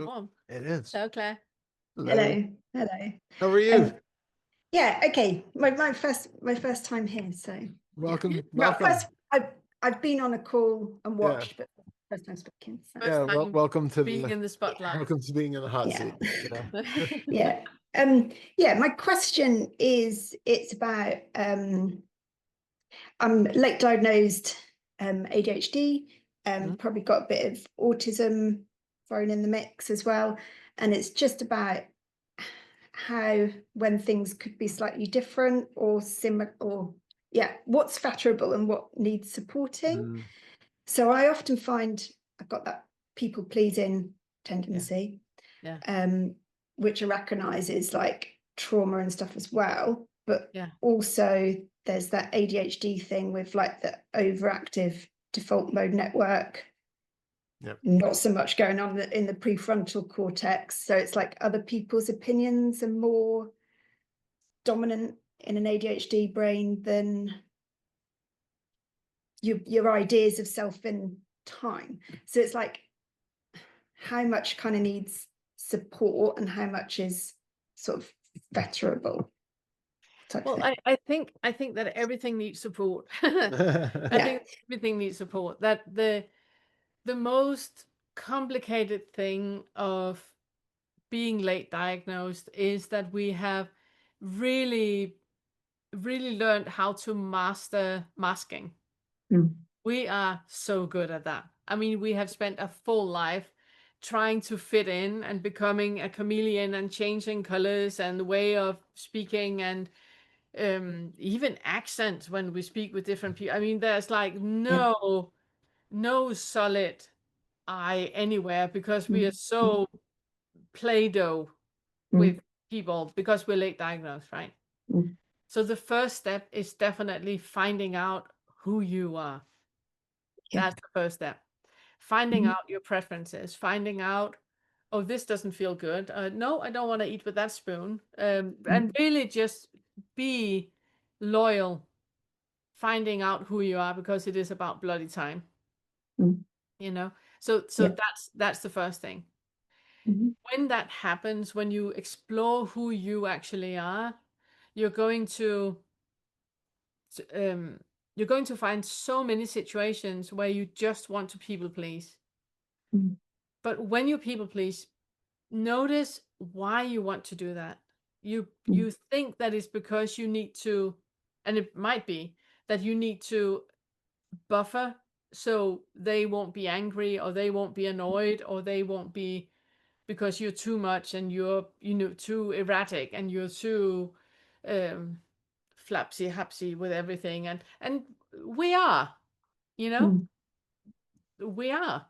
it warm? It is. Hello, Claire. Hello. Hello. How are you? Yeah. Okay. My first time here. So Welcome. well, Welcome. first I've been on a call and watched, but first time speaking. So. First time welcome to being in the spotlight. Welcome to being in the hot seat. Yeah. My question is, it's about I'm late diagnosed ADHD, probably got a bit of autism thrown in the mix as well, and it's just about how, when things could be slightly different or similar, or what's fetterable and what needs supporting. So I often find I've got that people pleasing tendency, which I recognise is like trauma and stuff as well, but also there's that ADHD thing with like the overactive default mode network. Not so much going on in the prefrontal cortex. So it's like other people's opinions are more dominant in an ADHD brain than your ideas of self in time. So it's like how much kind of needs support and how much is sort of betterable. Well, I think that everything needs support. I think everything needs support. That the most complicated thing of being late diagnosed is that we have really learned how to master masking. We are so good at that. I mean, we have spent a full life trying to fit in and becoming a chameleon and changing colors and the way of speaking and even accents when we speak with different people. I mean, there's like no solid I anywhere because we are so Play-Doh with people because we're late diagnosed, right? So the first step is definitely finding out who you are. That's the first step. Finding out your preferences, finding out, oh, this doesn't feel good. No, I don't want to eat with that spoon. And really just be loyal, finding out who you are, because it is about bloody time. You know, so that's the first thing. When that happens, when you explore who you actually are, you're going to find so many situations where you just want to people please. But when you people please, notice why you want to do that. You think that it's because you need to, and it might be that you need to buffer so they won't be angry or they won't be annoyed or they won't be, because you're too much and you're too erratic and you're too flapsy hapsy with everything, and we are, we are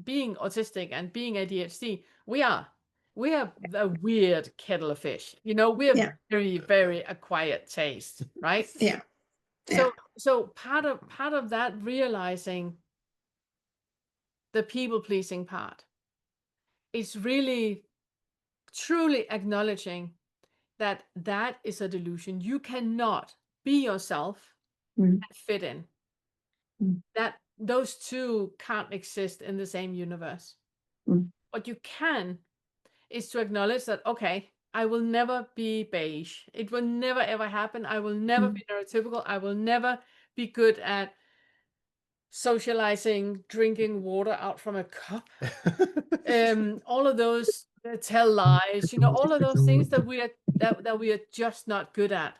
being autistic and being ADHD, we are a weird kettle of fish, we are very, very acquired taste, right? So part of that, realizing the people pleasing part, is really truly acknowledging that is a delusion. You cannot be yourself and fit in. That those two can't exist in the same universe. What you can is to acknowledge that, okay, I will never be beige. It will never ever happen. I will never be neurotypical. I will never be good at socializing, drinking water out from a cup. All of those tell lies, all of those things that we are just not good at.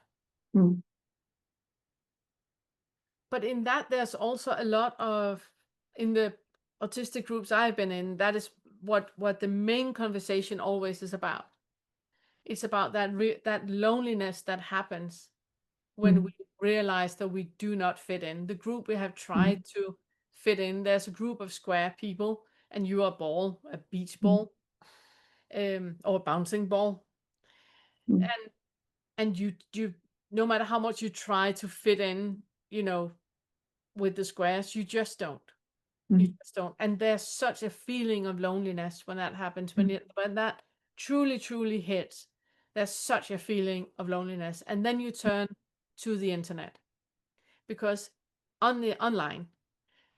But in that, there's also a lot of, in the autistic groups I've been in, that is what the main conversation always is about. It's about that loneliness that happens when we realize that we do not fit in. The group we have tried to fit in, there's a group of square people, and you are a ball, a beach ball, or a bouncing ball. And you no matter how much you try to fit in, with the squares, you just don't. You just don't. And there's such a feeling of loneliness when that happens, when that truly hits. There's such a feeling of loneliness. And then you turn to the internet, because online,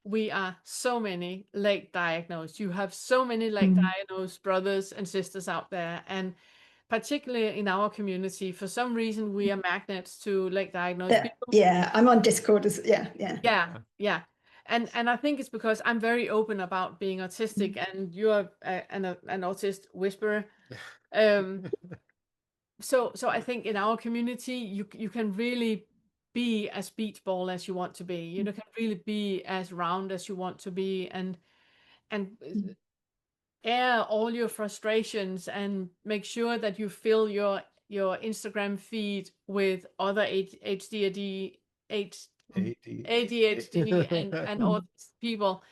we are so many late diagnosed. You have so many late diagnosed brothers and sisters out there, and particularly in our community, for some reason we are magnets to late diagnosed people. Yeah, I'm on Discord as yeah. And I think it's because I'm very open about being autistic, and you're an autist whisperer. So I think in our community, you can really be as beach ball as you want to be. You can really be as round as you want to be, and air all your frustrations and make sure that you fill your Instagram feed with other ADHD and autistic people.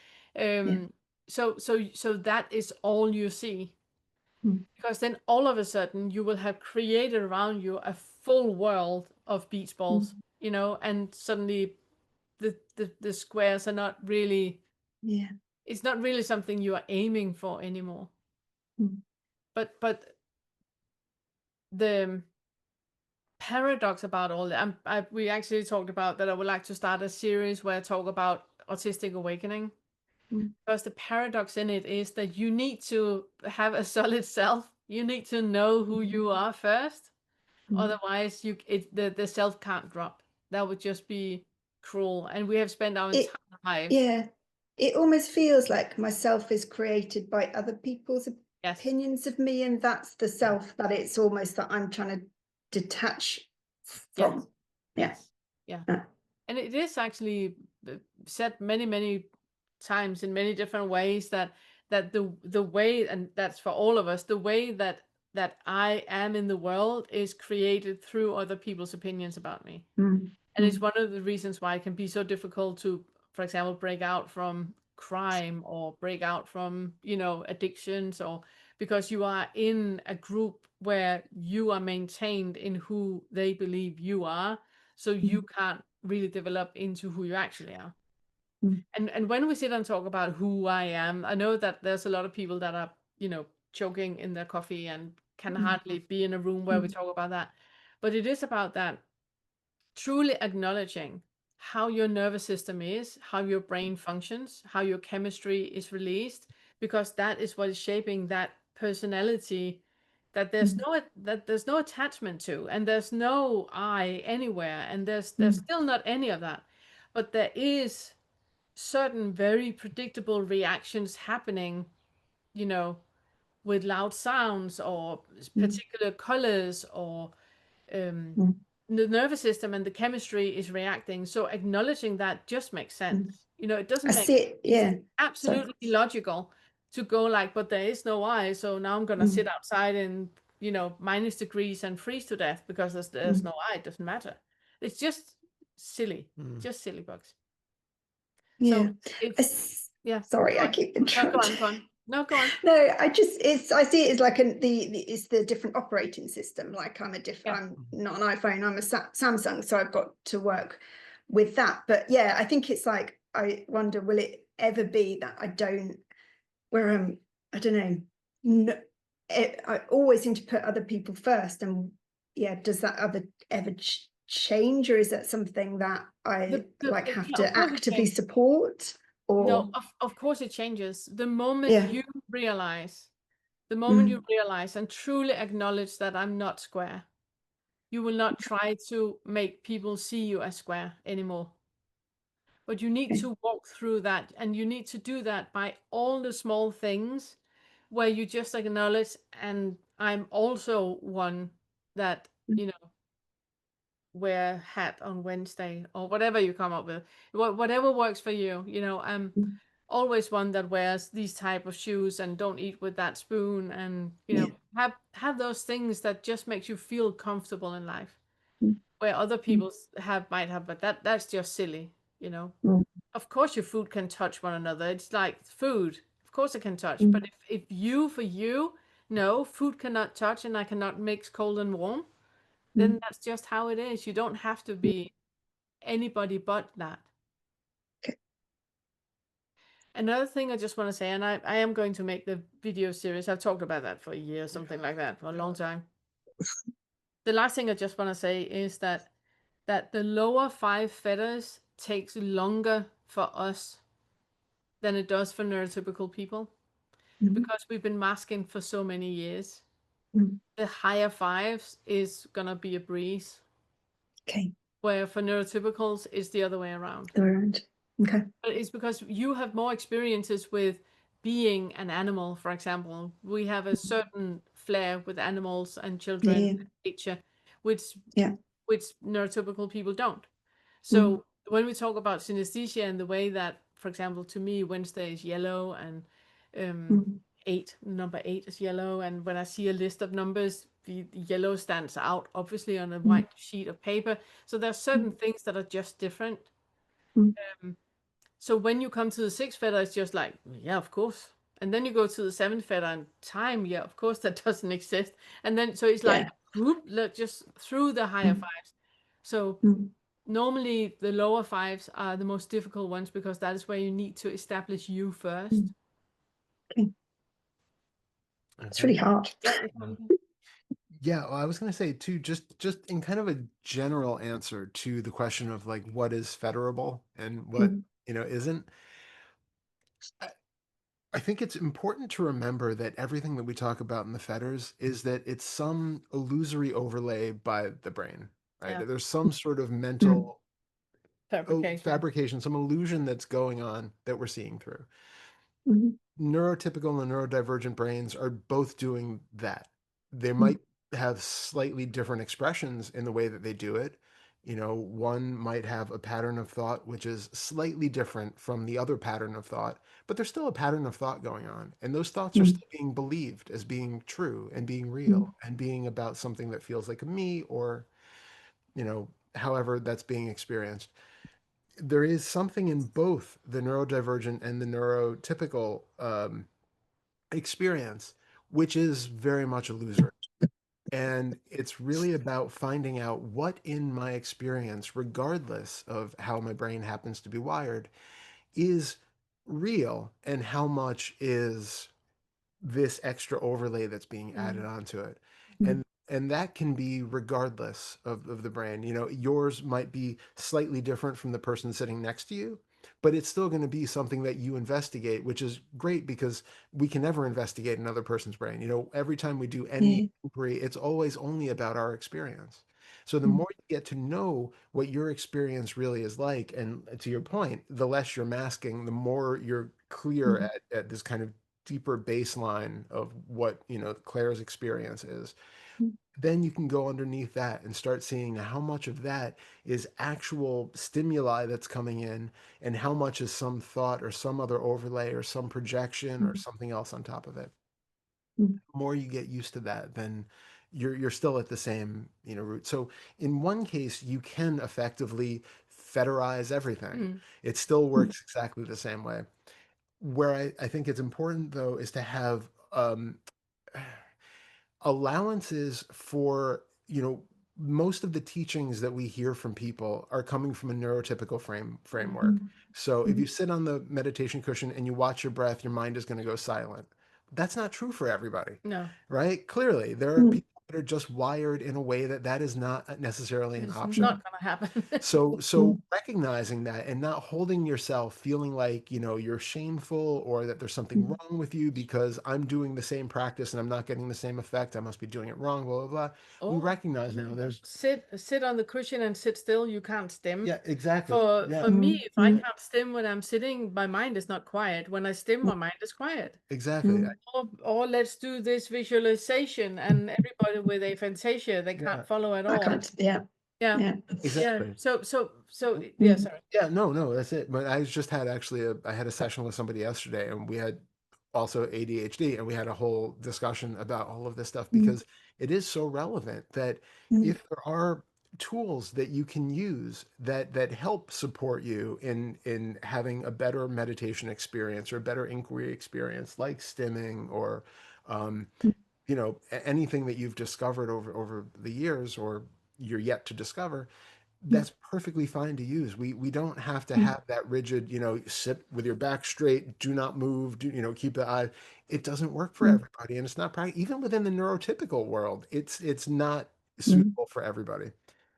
So that is all you see. Because then all of a sudden you will have created around you a full world of beach balls, and suddenly the squares are not really, it's not really something you are aiming for anymore. But the paradox about all that, we actually talked about that I would like to start a series where I talk about autistic awakening. Because the paradox in it is that you need to have a solid self. You need to know who you are first. Otherwise, the self can't drop. That would just be cruel. And we have spent our entire lives. Yeah, it almost feels like myself is created by other people's opinions of me, and that's the self that it's almost that I'm trying to detach from. Yes. Yeah. And it is actually said many times in many different ways that the way, and that's for all of us, the way that I am in the world is created through other people's opinions about me. And it's one of the reasons why it can be so difficult to, for example, break out from crime or break out from, addictions, or because you are in a group where you are maintained in who they believe you are. So you can't really develop into who you actually are. And when we sit and talk about who I am, I know that there's a lot of people that are, choking in their coffee and can hardly be in a room where we talk about that. But it is about that, truly acknowledging how your nervous system is, how your brain functions, how your chemistry is released, because that is what is shaping that personality that there's no attachment to, and there's no I anywhere, and there's still not any of that. But there is certain very predictable reactions happening, with loud sounds or particular colors, or the nervous system and the chemistry is reacting. So acknowledging that just makes sense. It doesn't make it's absolutely illogical to go like, but there is no I, so now I'm gonna sit outside in minus degrees and freeze to death because there's no I. It doesn't matter. It's just silly. Just silly bugs. Yeah. So Sorry, I keep interrupting. No, go on. No, I see it as like it's the different operating system. Like I'm not an iPhone, I'm a Samsung, so I've got to work with that. But yeah, I think it's like, I wonder, will it ever be that I don't know. I always seem to put other people first, and does that ever change, or is that something that I have to actively support? Or no, of course it changes the moment you realize and truly acknowledge that I'm not square. You will not try to make people see you as square anymore. But you need to walk through that, and you need to do that by all the small things where you just acknowledge, and I'm also one that, wear hat on Wednesday, or whatever you come up with, whatever works for you. I'm always one that wears these type of shoes and don't eat with that spoon, and have those things that just makes you feel comfortable in life, where other people might have, but that's just silly. Of course your food can touch one another. It's like food, of course it can touch, but if for you, no, food cannot touch, and I cannot mix cold and warm, then that's just how it is. You don't have to be anybody but that. Okay. Another thing I just want to say, and I am going to make the video series. I've talked about that for a year, something like that, for a long time. The last thing I just want to say is that the lower 5 fetters takes longer for us than it does for neurotypical people because we've been masking for so many years. The higher fives is gonna be a breeze. Okay. Where for neurotypicals it's the other way around. Okay. But it's because you have more experiences with being an animal, for example. We have a certain flair with animals and children, nature, which neurotypical people don't. So when we talk about synesthesia and the way that, for example, to me, Wednesday is yellow and number eight is yellow. And when I see a list of numbers, the yellow stands out, obviously, on a white sheet of paper. So there are certain things that are just different. So when you come to the sixth fetter, it's just like, yeah, of course. And then you go to the seventh fetter and time, yeah, of course, that doesn't exist. And then, so it's like, whoop, just through the higher fives. So normally the lower fives are the most difficult ones because that is where you need to establish you first. Okay. It's really hard. Yeah, well, I was going to say too, just in kind of a general answer to the question of like what is fetterable and what isn't. I think it's important to remember that everything that we talk about in the fetters is that it's some illusory overlay by the brain, right? There's some sort of mental fabrication, some illusion that's going on that we're seeing through. Neurotypical and neurodivergent brains are both doing that. They might have slightly different expressions in the way that they do it. One might have a pattern of thought which is slightly different from the other pattern of thought, but there's still a pattern of thought going on. And those thoughts are still being believed as being true and being real and being about something that feels like a me or, however that's being experienced. There is something in both the neurodivergent and the neurotypical experience, which is very much illusory. And it's really about finding out what in my experience, regardless of how my brain happens to be wired, is real and how much is this extra overlay that's being added onto it. And that can be regardless of the brain. Yours might be slightly different from the person sitting next to you, but it's still going to be something that you investigate, which is great because we can never investigate another person's brain. Every time we do any inquiry, it's always only about our experience. So the more you get to know what your experience really is like, and to your point, the less you're masking, the more you're clear at this kind of deeper baseline of what Claire's experience is, then you can go underneath that and start seeing how much of that is actual stimuli that's coming in and how much is some thought or some other overlay or some projection or something else on top of it. The more you get used to that, then you're still at the same root. So in one case you can effectively fetterize everything. It still works exactly the same way. Where I think it's important, though, is to have allowances for, most of the teachings that we hear from people are coming from a neurotypical framework. So if you sit on the meditation cushion and you watch your breath, your mind is going to go silent. That's not true for everybody. No. Right? Clearly, there are people that are just wired in a way that is not necessarily an option. It's not going to happen. So recognizing that and not holding yourself feeling like, you're shameful or that there's something wrong with you because I'm doing the same practice and I'm not getting the same effect. I must be doing it wrong, blah, blah, blah. We recognize now there's sit on the cushion and sit still. You can't stim. Yeah, exactly. For me, if I can't stim when I'm sitting, my mind is not quiet. When I stim, my mind is quiet. Exactly. Or let's do this visualization, and everybody with aphantasia, they can't follow at all. Yeah. Exactly. So yeah, sorry. Yeah, no, that's it. But I just had I had a session with somebody yesterday and we had also ADHD and we had a whole discussion about all of this stuff because it is so relevant that if there are tools that you can use that help support you in having a better meditation experience or a better inquiry experience, like stimming or anything that you've discovered over the years or you're yet to discover, that's perfectly fine to use. We don't have to have that rigid, sit with your back straight, do not move, keep the eye. It doesn't work for everybody, and it's not practical. Even within the neurotypical world, it's not suitable for everybody.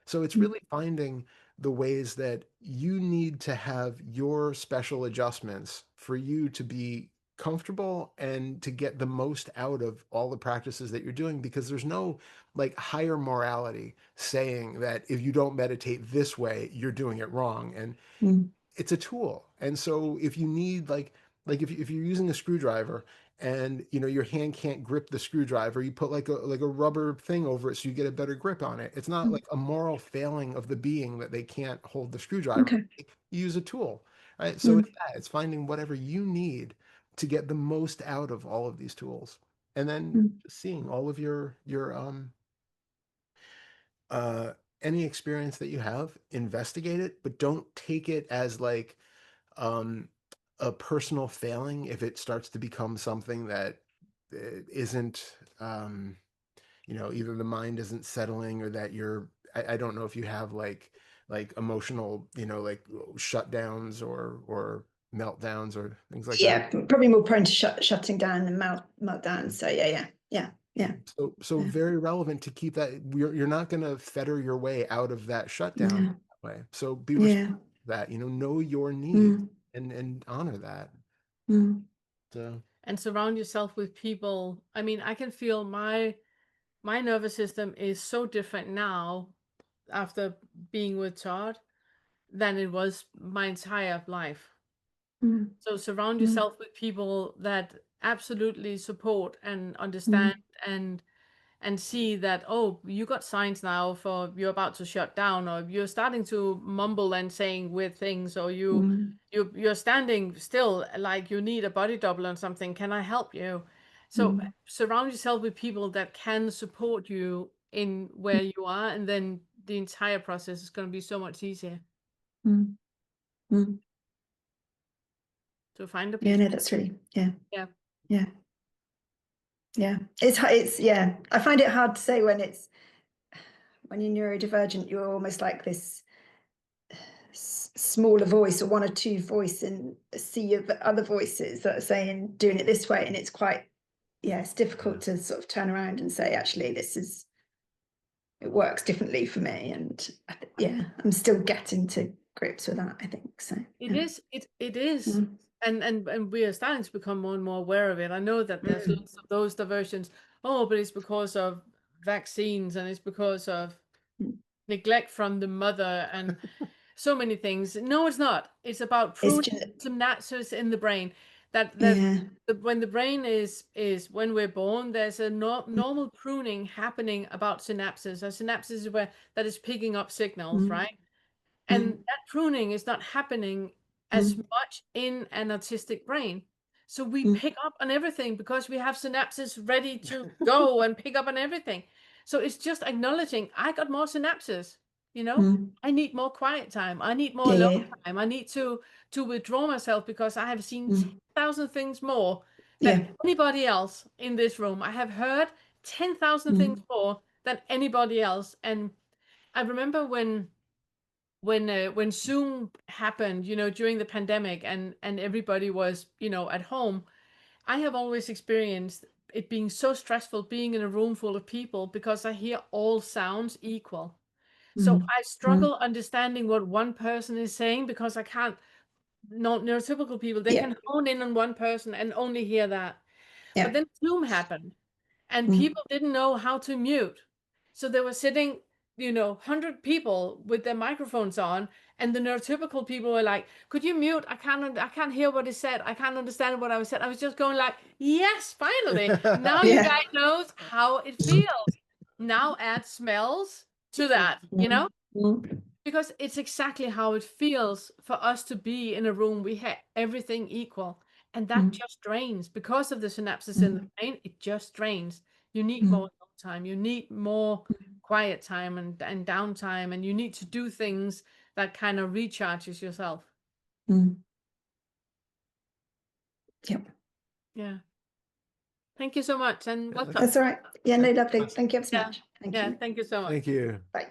So it's really finding the ways that you need to have your special adjustments for you to be comfortable and to get the most out of all the practices that you're doing, because there's no like higher morality saying that if you don't meditate this way, you're doing it wrong. And it's a tool. And so if you need like if you're using a screwdriver and your hand can't grip the screwdriver, you put like a rubber thing over it so you get a better grip on it. It's not like a moral failing of the being that they can't hold the screwdriver. Okay. You use a tool, right? So it's finding whatever you need to get the most out of all of these tools, and then seeing all of your any experience that you have, investigate it, but don't take it as like a personal failing if it starts to become something that isn't either the mind isn't settling, or that I don't know if you have like emotional like shutdowns or meltdowns or things like that. Probably more prone to shutting down than meltdown. So yeah. So very relevant to keep that. You're not going to fetter your way out of that shutdown that way. So be respectful of that. Know your needs and honor that. So and surround yourself with people. I mean, I can feel my nervous system is so different now after being with Todd than it was my entire life. So surround yourself with people that absolutely support and understand and see that, oh, you got signs now for you're about to shut down, or you're starting to mumble and saying weird things, or you're standing still like you need a body double or something. Can I help you? So surround yourself with people that can support you in where you are, and then the entire process is going to be so much easier. So find a no, that's really yeah. It's I find it hard to say when you're neurodivergent, you're almost like this smaller voice, or one or two voice in a sea of other voices that are saying doing it this way, and it's quite it's difficult to sort of turn around and say, actually, it works differently for me. And I'm still getting to grips with that, I think. So it is and we are starting to become more and more aware of it. I know that there's lots of those diversions. Oh, but it's because of vaccines, and it's because of neglect from the mother, and so many things. No, it's not. It's about pruning synapses in the brain. When the brain is when we're born, there's a normal pruning happening about synapses. A synapses is where that is picking up signals, right? And that pruning is not happening as much in an autistic brain. So we pick up on everything because we have synapses ready to go and pick up on everything. So it's just acknowledging, I got more synapses, I need more quiet time. I need more alone time. I need to withdraw myself because I have seen 10,000 things more than anybody else in this room. I have heard 10,000 things more than anybody else. And I remember when Zoom happened, during the pandemic, and everybody was, at home, I have always experienced it being so stressful being in a room full of people because I hear all sounds equal. So I struggle understanding what one person is saying because I can't. Neurotypical people, they can hone in on one person and only hear that. But then Zoom happened, and people didn't know how to mute. So they were sitting, 100 people with their microphones on, and the neurotypical people were like, could you mute? I can't hear what is said. I can't understand what I was said. I was just going like, yes, finally. Now you guys knows how it feels. Now add smells to that, because it's exactly how it feels for us to be in a room. We have everything equal. And that just drains because of the synapses in the brain. It just drains. You need more time. You need more quiet time and downtime, and you need to do things that kind of recharges yourself. Yeah. Thank you so much, and welcome. That's all right. Yeah, no, lovely. Thank you ever so much. Thank you so much. Thank you. Bye.